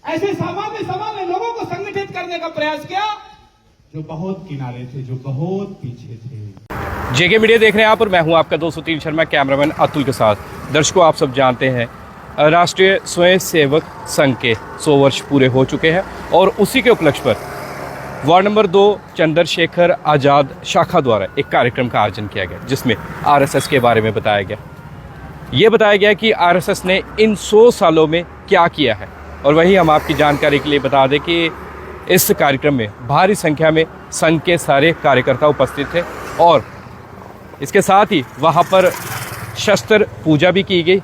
ऐसे सामान्य लोगों को संगठित करने का प्रयास किया जो बहुत किनारे थे, जो बहुत पीछे थे। जेके मीडिया देख रहे हैं आप और मैं हूं आपका 203 शर्मा, कैमरामैन अतुल के साथ। दर्शकों, आप सब जानते हैं राष्ट्रीय स्वयं सेवक संघ के 100 वर्ष पूरे हो चुके हैं और उसी के उपलक्ष्य पर वार्ड नंबर 2 चंद्रशेखर आज़ाद शाखा द्वारा एक कार्यक्रम का आयोजन किया गया, जिसमें आरएसएस के बारे में बताया गया। ये बताया गया कि आरएसएस ने इन 100 सालों में क्या किया है। और वही हम आपकी जानकारी के लिए बता दें कि इस कार्यक्रम में भारी संख्या में संघ के सारे कार्यकर्ता उपस्थित थे और इसके साथ ही वहाँ पर शस्त्र पूजा भी की गई।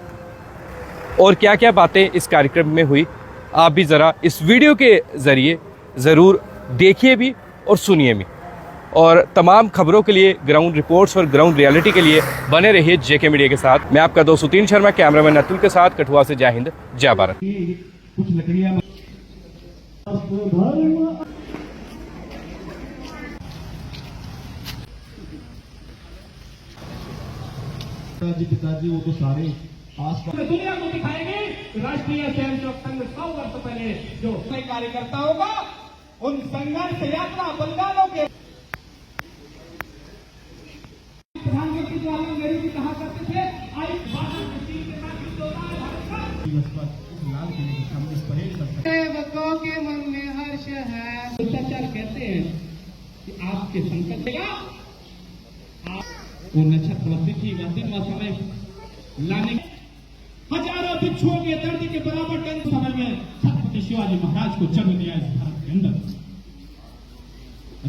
और क्या क्या बातें इस कार्यक्रम में हुई, आप भी ज़रा इस वीडियो के ज़रिए ज़रूर देखिए भी और सुनिए भी। और तमाम खबरों के लिए, ग्राउंड रिपोर्ट्स और ग्राउंड रियलिटी के लिए बने रहिए जेके मीडिया के साथ। मैं आपका 203 शर्मा, कैमरामैन अतुल के साथ, कठुआ से। जय हिंद, जय भारत। कुछ लकड़ियां पिताजी वो तो सारे आसपास दुनिया को दिखाएंगे। राष्ट्रीय स्वयंसेवक संघ 100 वर्ष पहले जो कार्यकर्ता होगा, उन संघर्ष यात्रा बलिदानों के प्रधानमंत्री जवाहरलाल नेहरू जी कहा करते थे, आई लाल किले के सामने परेड कर सकते हैं। सेवकों के मन में हर्ष है। शिष्टाचार कहते हैं कि आपके संकट देगा, वो नक्षत्र तिथि व दिन व समय लाने हजारों भिक्षुओं के दर्द के बराबर टन समय में छत्रपति शिवाजी महाराज को जन्म दिया इस भारत के अंदर।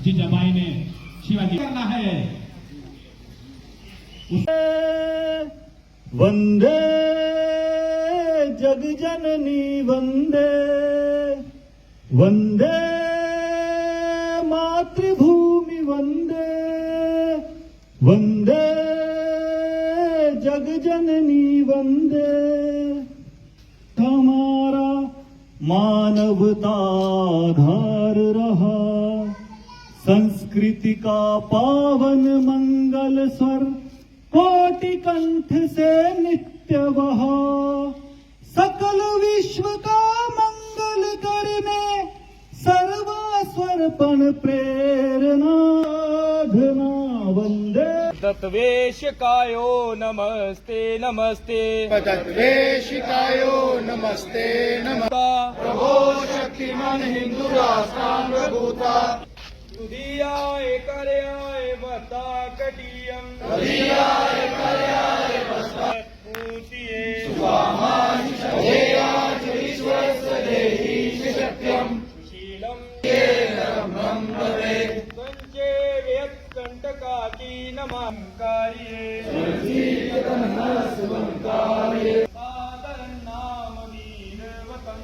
जीजाबाई ने शिवाजी करना है। वंदे जग जननी वंदे, वंदे मातृभूमि वंदे, वंदे जग जननी वंदे। हमारा मानवता आधार रहा, संस्कृति का पावन मंगल स्वर कोटि कंठ से नित्य बहा। सकल विश्व का मंगल करने सर्वस्वर्पण प्रेरणा धना वंदे। तत्वेशिकायो नमस्ते नमस्ते, तत्वेशिकायो नमस्ते नमः। प्रभो शक्तिमान हिंदू राष्ट्रांगभूता, तुदीयाय कार्याय बता कटियम, तुदीयाय कार्याय बता पूतिये स्वामान् शतेयाच विश्वस्य देहि शक्त्यं शीलम येन ब्रह्मं भवेत्। संचे व्यत्कंटकाकी नमः कार्ये सुवंकार्ये सादरं नाम वीरवतं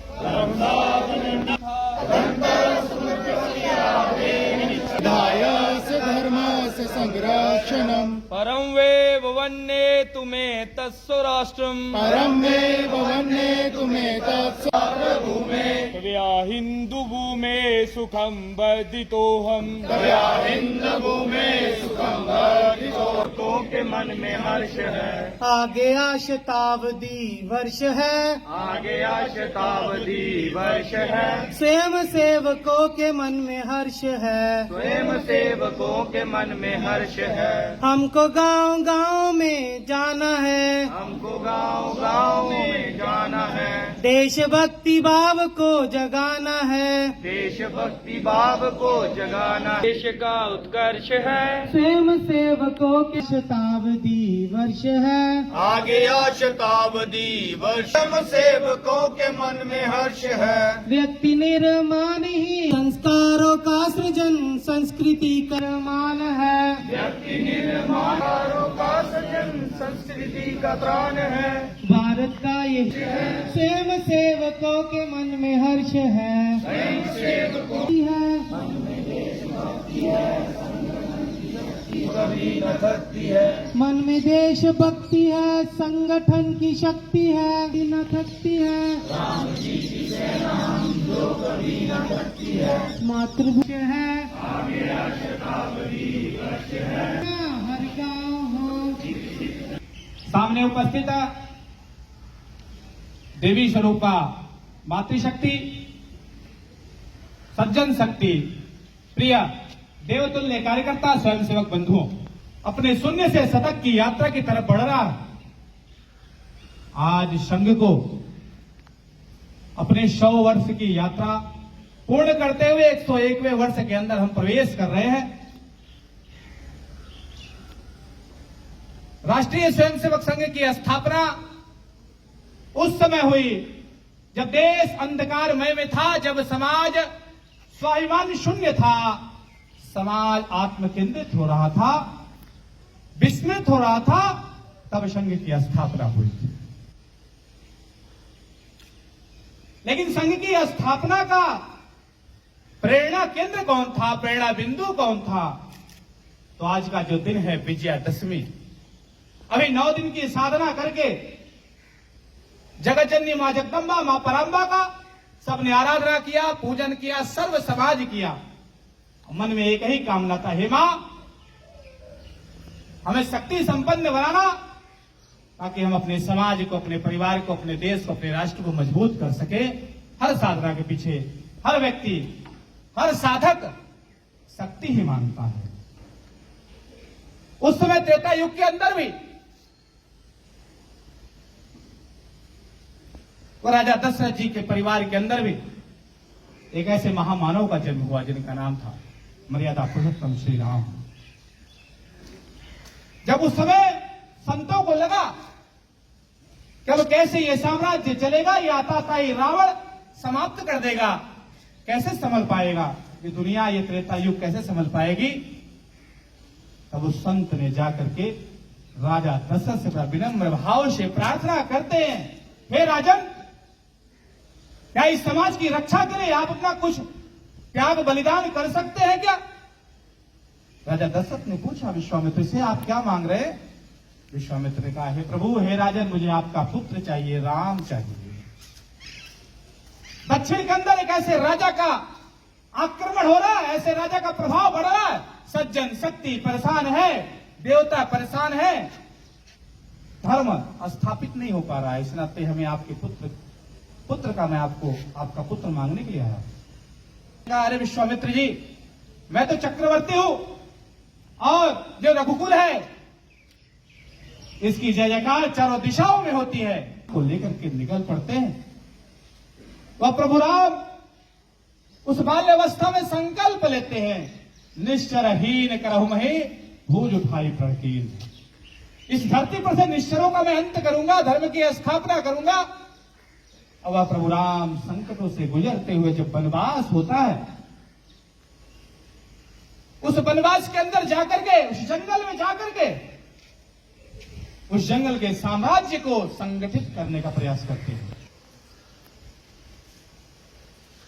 दायस्य धर्मस्य संरक्षणम् परम वे वन्ने तुम्हें तत्स्वराष्ट्रम, परं मे वन्ने तुम्हें तत्सार्वभौमे तव्या हिंदू भूमे सुखम वर्धितोहम। तव्या हिन्दभूमे सुखं वर्धितो। के मन में हर्ष है, आ गया शताब्दी वर्ष है, आ गया शताब्दी वर्ष है। स्वयं सेवकों के मन में हर्ष है, स्वयं सेवकों के मन में हर्ष है। हमको गांव गांव में जाना है, हमको गांव गांव में जाना है। देशभक्ति भाव को जगाना है, देशभक्ति भाव को जगाना देश का उत्कर्ष है। स्वयं सेवकों के शताब्दी वर्ष है। आ गया शताब्दी वर्ष, सेवकों के मन में हर्ष है। व्यक्ति निर्माण ही संस्कारों का सृजन संस्कृति का निर्माण है। व्यक्ति निर्माणों का सृजन संस्कृति का प्राण है। भारत का ये स्वयं सेवकों के मन में हर्ष है, स्वयं सेवकों कभी न थकती है, मन में देशभक्ति है, संगठन की शक्ति है, न थकती है। राम जी की सेना हम जो कभी न थकती है। मातृभूमि है, आगे शताब्दी वर्ष है। हर गाँव हो। सामने उपस्थित देवी स्वरूपा मातृशक्ति सज्जन शक्ति प्रिय देवतुल्य कार्यकर्ता स्वयंसेवक बंधुओं, अपने शून्य से शतक की यात्रा की तरफ बढ़ रहा है। आज संघ को अपने 100 वर्ष की यात्रा पूर्ण करते हुए 101वें वर्ष के अंदर हम प्रवेश कर रहे हैं। राष्ट्रीय स्वयंसेवक संघ की स्थापना उस समय हुई जब देश अंधकारमय में था, जब समाज स्वाभिमान शून्य था, समाज आत्म केंद्रित हो रहा था, विस्मृत हो रहा था, तब संघ की स्थापना हुई थी। लेकिन संघ की स्थापना का प्रेरणा केंद्र कौन था, प्रेरणा बिंदु कौन था? तो आज का जो दिन है विजयादशमी, अभी 9 दिन की साधना करके जगत जननी मां जगदंबा मां परांबा का सबने आराधना किया, पूजन किया, सर्व समाज किया। मन में एक ही कामना था, हे मां हमें शक्ति संपन्न बनाना, ताकि हम अपने समाज को, अपने परिवार को, अपने देश को, अपने राष्ट्र को मजबूत कर सके। हर साधना के पीछे हर व्यक्ति, हर साधक शक्ति ही मानता है। उस समय त्रेता युग के अंदर भी और राजा दशरथ जी के परिवार के अंदर भी एक ऐसे महामानव का जन्म हुआ जिनका नाम था मर्यादा पुरुषोत्तम श्री राम। जब उस समय संतों को लगा कि अब कैसे ये साम्राज्य चलेगा, ये आताताई रावण समाप्त कर देगा, कैसे संभल पाएगा ये दुनिया, ये त्रेता युग कैसे संभल पाएगी, तब उस संत ने जाकर के राजा दशरथ से बड़ा विनम्र भाव से प्रार्थना करते हैं, हे राजन, क्या इस समाज की रक्षा के लिए आप अपना कुछ त्याग बलिदान कर सकते हैं क्या? राजा दशरथ ने पूछा विश्वामित्र से, आप क्या मांग रहे हैं? विश्वामित्र ने कहा, हे प्रभु, हे राजन, मुझे आपका पुत्र चाहिए, राम चाहिए। दक्षिण के अंदर एक ऐसे राजा का आक्रमण हो रहा है, ऐसे राजा का प्रभाव बढ़ रहा है, सज्जन शक्ति परेशान है, देवता परेशान है, धर्म स्थापित नहीं हो पा रहा है। इस नाते हमें आपके पुत्र का मैं आपका पुत्र मांगने के लिए आया। अरे विश्वामित्र जी, मैं तो चक्रवर्ती हूं और जो रघुकुल है इसकी जय जयकार चारों दिशाओं में होती है, को लेकर के निकल पड़ते हैं। वह प्रभु राम उस बाल्यावस्था में संकल्प लेते हैं, निश्चरहीन करहु मही भूज उठाई प्रणकीन। इस धरती पर से निश्चरों का मैं अंत करूंगा, धर्म की स्थापना करूंगा। अब वह प्रभु राम संकटों से गुजरते हुए जब वनवास होता है, उस वनवास के अंदर जाकर के, उस जंगल में जाकर के, उस जंगल के साम्राज्य को संगठित करने का प्रयास करते हैं।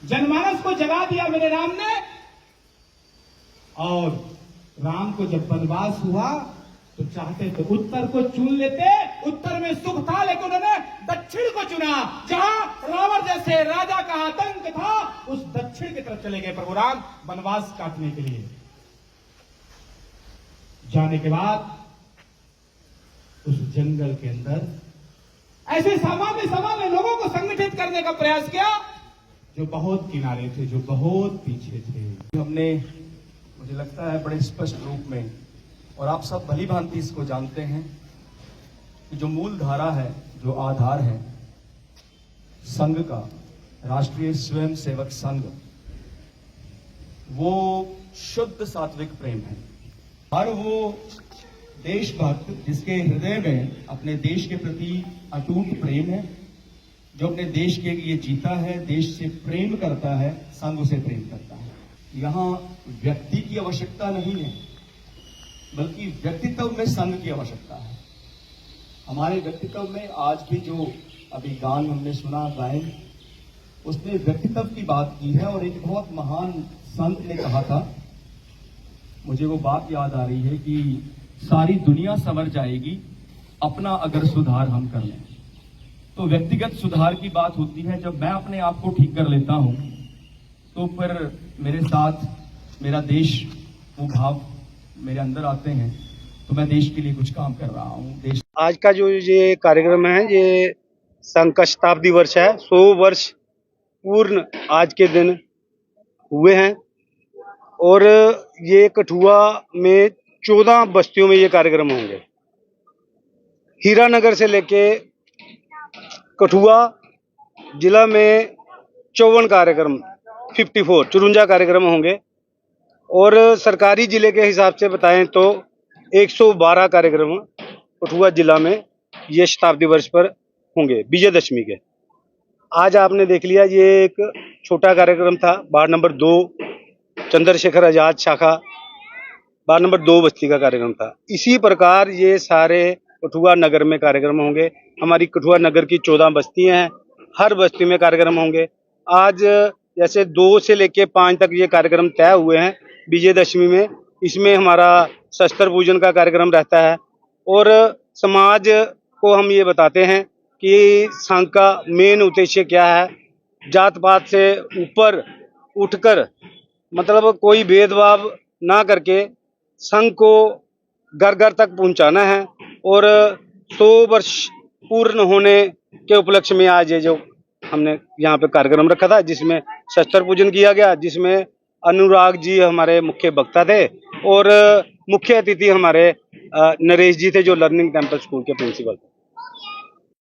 जनमानस को जगा दिया मेरे राम ने, और राम को जब वनवास हुआ तो चाहते तो उत्तर को चुन लेते, उत्तर में सुख था, लेकिन उन्होंने दक्षिण को चुना। जहां रावण जैसे राजा का आतंक था, उस दक्षिण की तरफ चले गए प्रभु राम वनवास काटने के लिए। जाने के बाद उस जंगल के अंदर ऐसे सामान्य लोगों को संगठित करने का प्रयास किया जो बहुत किनारे थे, जो बहुत पीछे थे। हमने, मुझे लगता है बड़े स्पष्ट रूप में, और आप सब भली भांति इसको जानते हैं कि जो मूल धारा है, जो आधार है संघ का, राष्ट्रीय स्वयंसेवक संघ, वो शुद्ध सात्विक प्रेम है। हर वो देशभक्त जिसके हृदय में अपने देश के प्रति अटूट प्रेम है, जो अपने देश के लिए जीता है, देश से प्रेम करता है, संघ से प्रेम करता है। यहाँ व्यक्ति की आवश्यकता नहीं है, बल्कि व्यक्तित्व में संघ की आवश्यकता है। हमारे व्यक्तित्व में आज भी जो अभी गान हमने सुना, गायन, उसने व्यक्तित्व की बात की है। और एक बहुत महान संत ने कहा था, मुझे वो बात याद आ रही है कि सारी दुनिया संवर जाएगी अपना अगर सुधार हम कर लें। तो व्यक्तिगत सुधार की बात होती है, जब मैं अपने आप को ठीक कर लेता हूं तो फिर मेरे साथ मेरा देश, वो भाव मेरे अंदर आते हैं, तो मैं देश के लिए कुछ काम कर रहा हूं। देश आज का जो ये कार्यक्रम है, ये संघ का शताब्दी वर्ष है। 100 वर्ष पूर्ण आज के दिन हुए हैं और ये कठुआ में 14 बस्तियों में ये कार्यक्रम होंगे। हीरानगर से लेके कठुआ जिला में 54 कार्यक्रम 54 कार्यक्रम होंगे और सरकारी जिले के हिसाब से बताएं तो 112 कार्यक्रम कठुआ जिला में ये शताब्दी वर्ष पर होंगे विजयदशमी के। आज आपने देख लिया ये एक छोटा कार्यक्रम था, वार्ड नंबर 2 चंद्रशेखर आजाद शाखा वार्ड नंबर 2 बस्ती का कार्यक्रम था। इसी प्रकार ये सारे कठुआ नगर में कार्यक्रम होंगे। हमारी कठुआ नगर की 14 बस्तियां हैं, हर बस्ती में कार्यक्रम होंगे। आज जैसे 2 से लेके 5 तक ये कार्यक्रम तय हुए हैं विजयदशमी में। इसमें हमारा शस्त्र पूजन का कार्यक्रम रहता है और समाज को हम ये बताते हैं कि संघ का मेन उद्देश्य क्या है। जात पात से ऊपर उठकर मतलब कोई भेदभाव ना करके संघ को घर घर तक पहुंचाना है और 100 वर्ष पूर्ण होने के उपलक्ष्य में आज ये जो हमने यहाँ पे कार्यक्रम रखा था जिसमें शस्त्र पूजन किया गया, जिसमें अनुराग जी हमारे मुख्य वक्ता थे और मुख्य अतिथि हमारे नरेश जी थे जो लर्निंग टेम्पल स्कूल के प्रिंसिपल थे।